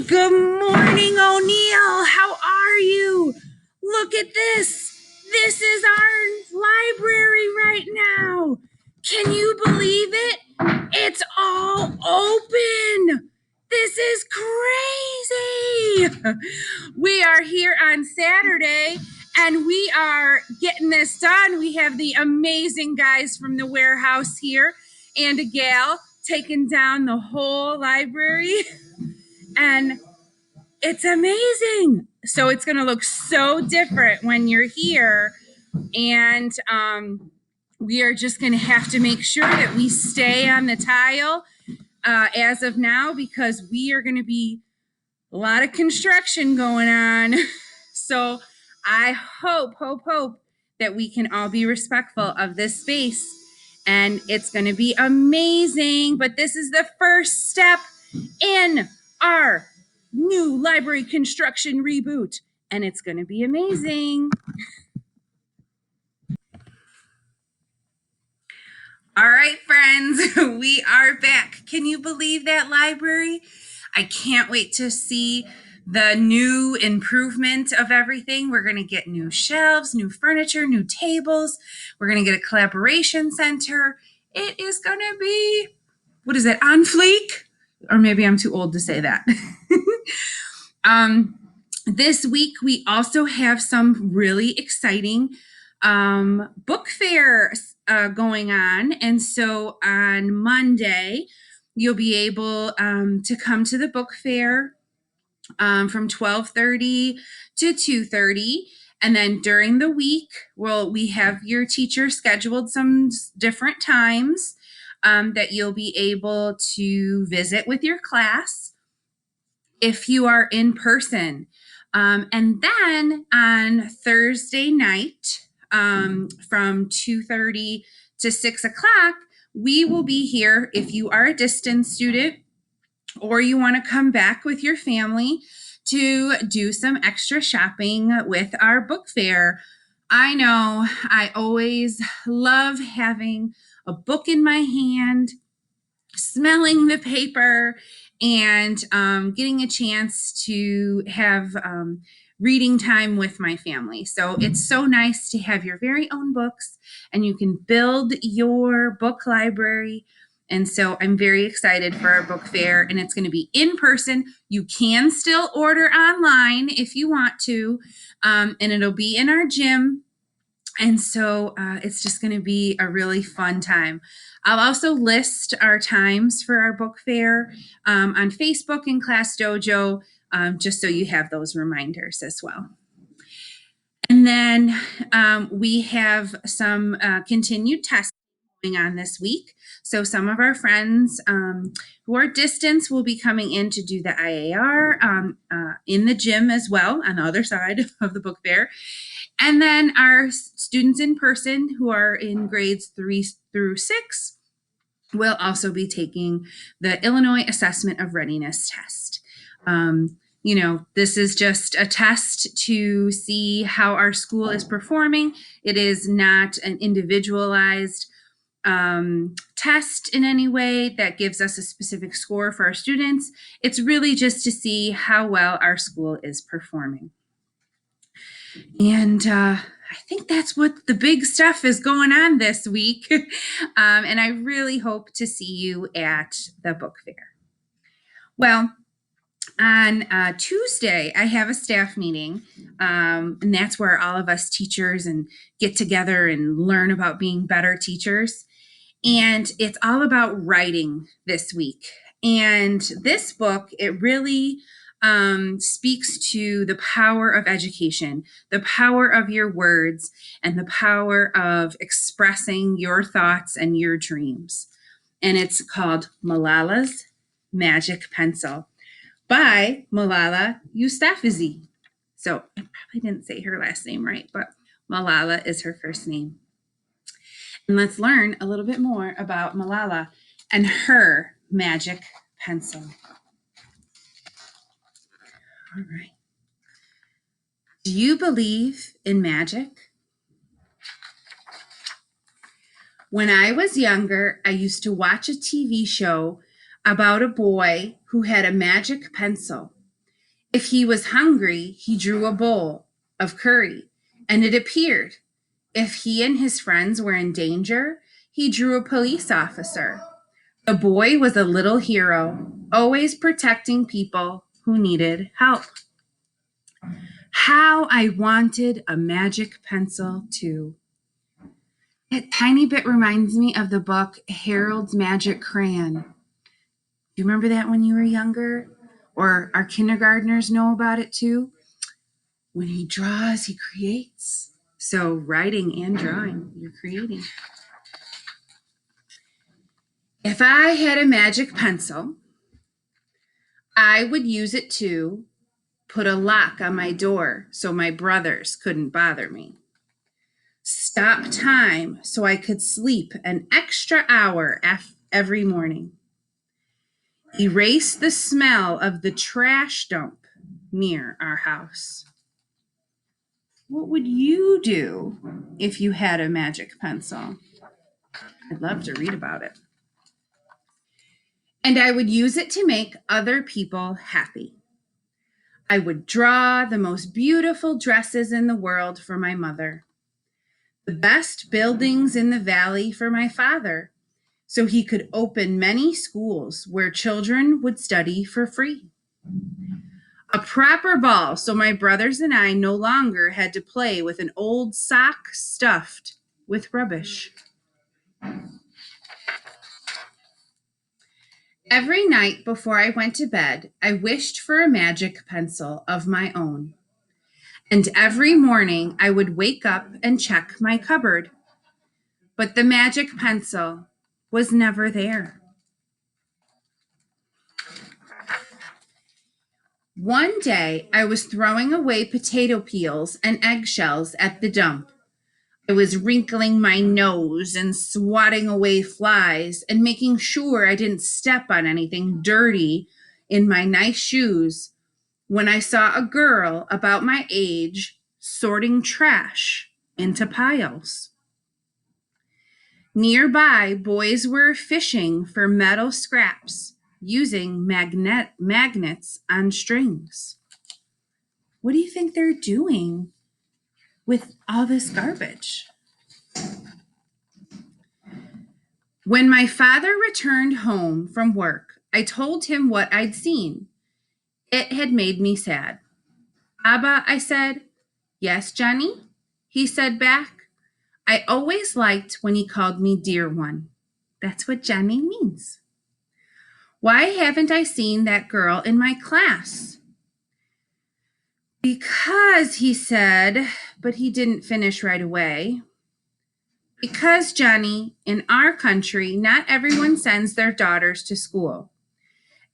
Good morning, O'Neill. How are you? Look at this. This is our library right now. Can you believe it? It's all open. This is crazy. We are here on Saturday and we are getting this done. We have the amazing guys from the warehouse here and a gal taking down the whole library. And it's amazing. So it's going to look so different when you're here. And we are just going to have to make sure that we stay on the tile as of now, because we are going to be a lot of construction going on. So I hope that we can all be respectful of this space. And it's going to be amazing. But this is the first step in our new library construction reboot, and it's going to be amazing. All right, friends, we are back. Can you believe that library? I can't wait to see the new improvement of everything. We're going to get new shelves, new furniture, new tables. We're going to get a collaboration center. It is going to be, what is it, on fleek? Or maybe I'm too old to say that. This week, we also have some really exciting book fairs going on. And so on Monday, you'll be able to come to the book fair from 12:30 to 2:30. And then during the week, we have your teacher scheduled some different times that you'll be able to visit with your class if you are in person. And then on Thursday night, from 2:30 to 6 o'clock, we will be here if you are a distance student or you want to come back with your family to do some extra shopping with our book fair. I know I always love having a book in my hand, smelling the paper, and getting a chance to have reading time with my family. So it's so nice to have your very own books and you can build your book library. And so I'm very excited for our book fair, and it's going to be in person. You can still order online if you want to, and it'll be in our gym. And so it's just going to be a really fun time. I'll also list our times for our book fair on Facebook and Class Dojo, just so you have those reminders as well. And then we have some continued testing going on this week. So some of our friends who are distance will be coming in to do the IAR in the gym as well on the other side of the book fair. And then our students in person who are in grades 3 through 6 will also be taking the Illinois Assessment of Readiness test. This is just a test to see how our school is performing. It is not an individualized test in any way that gives us a specific score for our students. It's really just to see how well our school is performing. And I think that's what the big stuff is going on this week. And I really hope to see you at the book fair. Well, on Tuesday, I have a staff meeting, and that's where all of us teachers and get together and learn about being better teachers. And it's all about writing this week. And this book, it really speaks to the power of education, the power of your words, and the power of expressing your thoughts and your dreams. And it's called Malala's Magic Pencil by Malala Yousafzai. So I probably didn't say her last name right, but Malala is her first name. And let's learn a little bit more about Malala and her magic pencil. All right. Do you believe in magic? When I was younger, I used to watch a TV show about a boy who had a magic pencil. If he was hungry, he drew a bowl of curry, and it appeared. If he and his friends were in danger, he drew a police officer. The boy was a little hero, always protecting people who needed help. How I wanted a magic pencil, too. That tiny bit reminds me of the book Harold's Magic Crayon. Do you remember that when you were younger? Or our kindergartners know about it too? When he draws, he creates. So writing and drawing, you're creating. If I had a magic pencil, I would use it to put a lock on my door so my brothers couldn't bother me. Stop time so I could sleep an extra hour every morning. Erase the smell of the trash dump near our house. What would you do if you had a magic pencil? I'd love to read about it. And I would use it to make other people happy. I would draw the most beautiful dresses in the world for my mother, the best buildings in the valley for my father, so he could open many schools where children would study for free. A proper ball so my brothers and I no longer had to play with an old sock stuffed with rubbish. Every night before I went to bed, I wished for a magic pencil of my own. And every morning I would wake up and check my cupboard. But the magic pencil was never there. One day I was throwing away potato peels and eggshells at the dump. I was wrinkling my nose and swatting away flies and making sure I didn't step on anything dirty in my nice shoes when I saw a girl about my age sorting trash into piles. Nearby, boys were fishing for metal scraps using magnets on strings. What do you think they're doing with all this garbage? When my father returned home from work, I told him what I'd seen. It had made me sad. Abba, I said. Yes, Johnny, he said back. I always liked when he called me dear one. That's what Johnny means. Why haven't I seen that girl in my class? Because, he said, but he didn't finish right away. Because, Johnny, in our country, not everyone sends their daughters to school,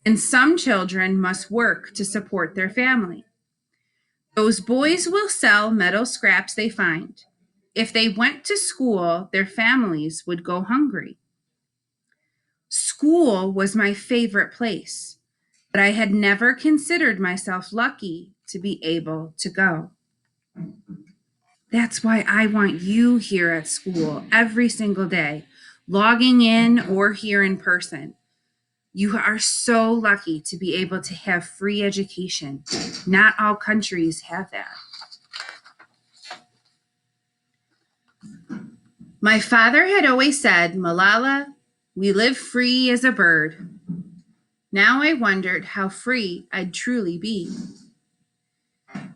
and some children must work to support their family. Those boys will sell metal scraps they find. If they went to school, their families would go hungry. School was my favorite place, but I had never considered myself lucky to be able to go. That's why I want you here at school every single day, logging in or here in person. You are so lucky to be able to have free education. Not all countries have that. My father had always said, Malala, we live free as a bird. Now I wondered how free I'd truly be.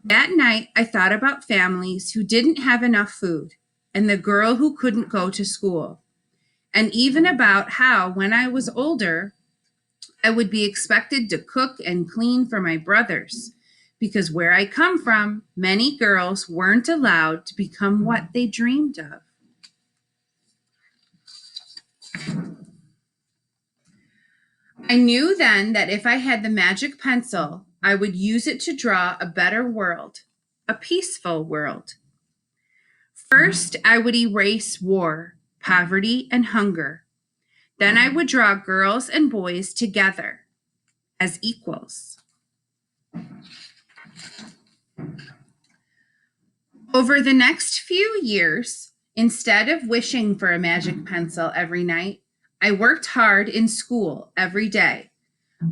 That night, I thought about families who didn't have enough food and the girl who couldn't go to school, and even about how, when I was older, I would be expected to cook and clean for my brothers, because where I come from, many girls weren't allowed to become what they dreamed of. I knew then that if I had the magic pencil, I would use it to draw a better world, a peaceful world. First, I would erase war, poverty, and hunger. Then I would draw girls and boys together as equals. Over the next few years, instead of wishing for a magic pencil every night, I worked hard in school every day.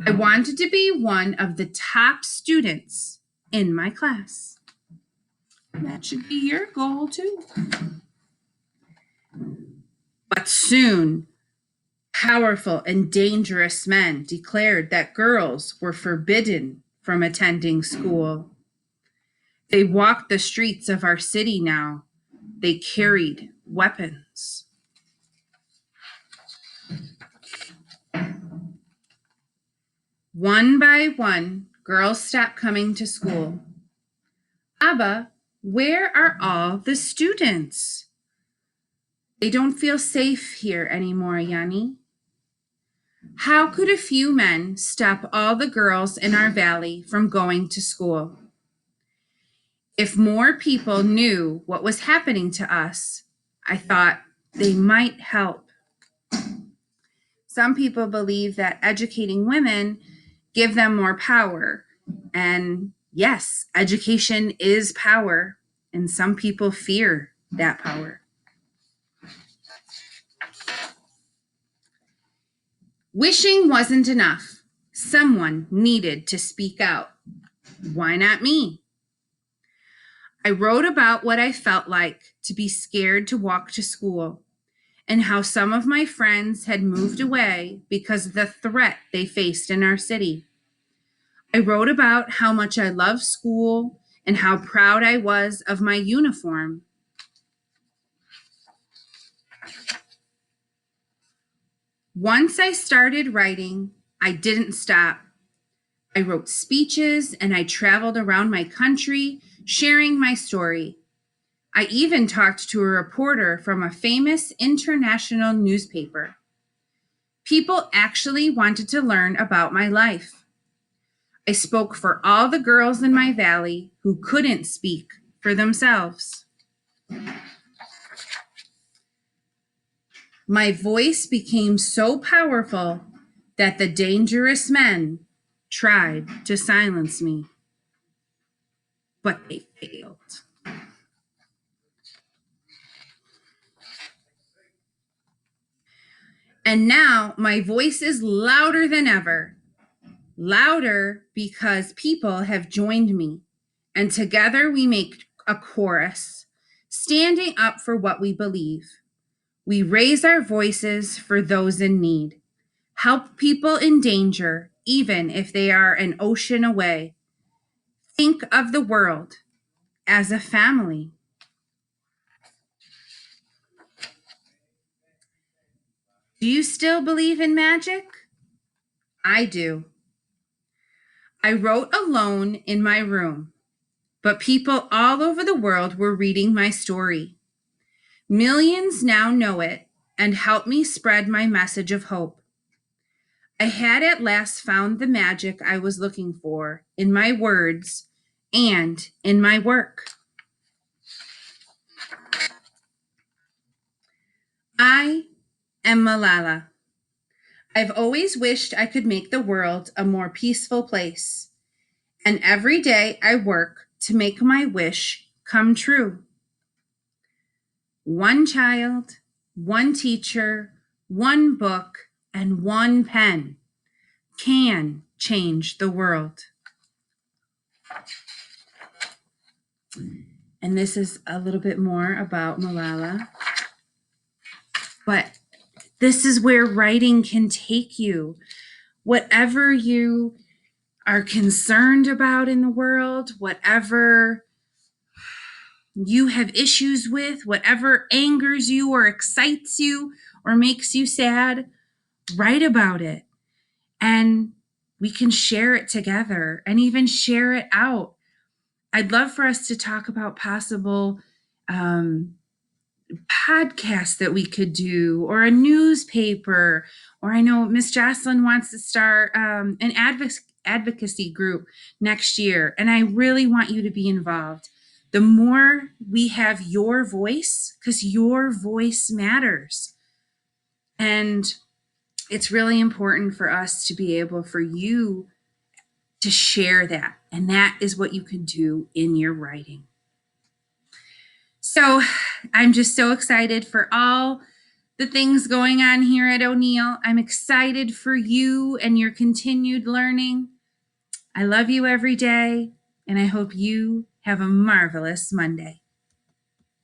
I wanted to be one of the top students in my class. That should be your goal too. But soon, powerful and dangerous men declared that girls were forbidden from attending school. They walked the streets of our city now. They carried weapons. One by one, girls stopped coming to school. Abba, where are all the students? They don't feel safe here anymore, Yanni. How could a few men stop all the girls in our valley from going to school? If more people knew what was happening to us, I thought they might help. Some people believe that educating women give them more power. And yes, education is power, and some people fear that power. Wishing wasn't enough. Someone needed to speak out. Why not me? I wrote about what I felt like to be scared to walk to school and how some of my friends had moved away because of the threat they faced in our city. I wrote about how much I loved school and how proud I was of my uniform. Once I started writing, I didn't stop. I wrote speeches and I traveled around my country sharing my story. I even talked to a reporter from a famous international newspaper. People actually wanted to learn about my life. I spoke for all the girls in my valley who couldn't speak for themselves. My voice became so powerful that the dangerous men tried to silence me, but they failed. And now my voice is louder than ever. Louder because people have joined me, and together we make a chorus, standing up for what we believe. We raise our voices for those in need, help people in danger, even if they are an ocean away. Think of the world as a family. Do you still believe in magic? I do. I wrote alone in my room, but people all over the world were reading my story. Millions now know it and help me spread my message of hope. I had at last found the magic I was looking for in my words and in my work. I am Malala. I've always wished I could make the world a more peaceful place, and every day I work to make my wish come true. One child, one teacher, one book, and one pen can change the world. And this is a little bit more about Malala. But this is where writing can take you. Whatever you are concerned about in the world, whatever you have issues with, whatever angers you or excites you or makes you sad, write about it. And we can share it together and even share it out. I'd love for us to talk about possible podcasts that we could do, or a newspaper, or I know Miss Jocelyn wants to start an advocacy group next year, and I really want you to be involved. The more we have your voice, because your voice matters. And it's really important for us to be able for you to share that. And that is what you can do in your writing. So I'm just so excited for all the things going on here at O'Neill. I'm excited for you and your continued learning. I love you every day, and I hope you have a marvelous Monday.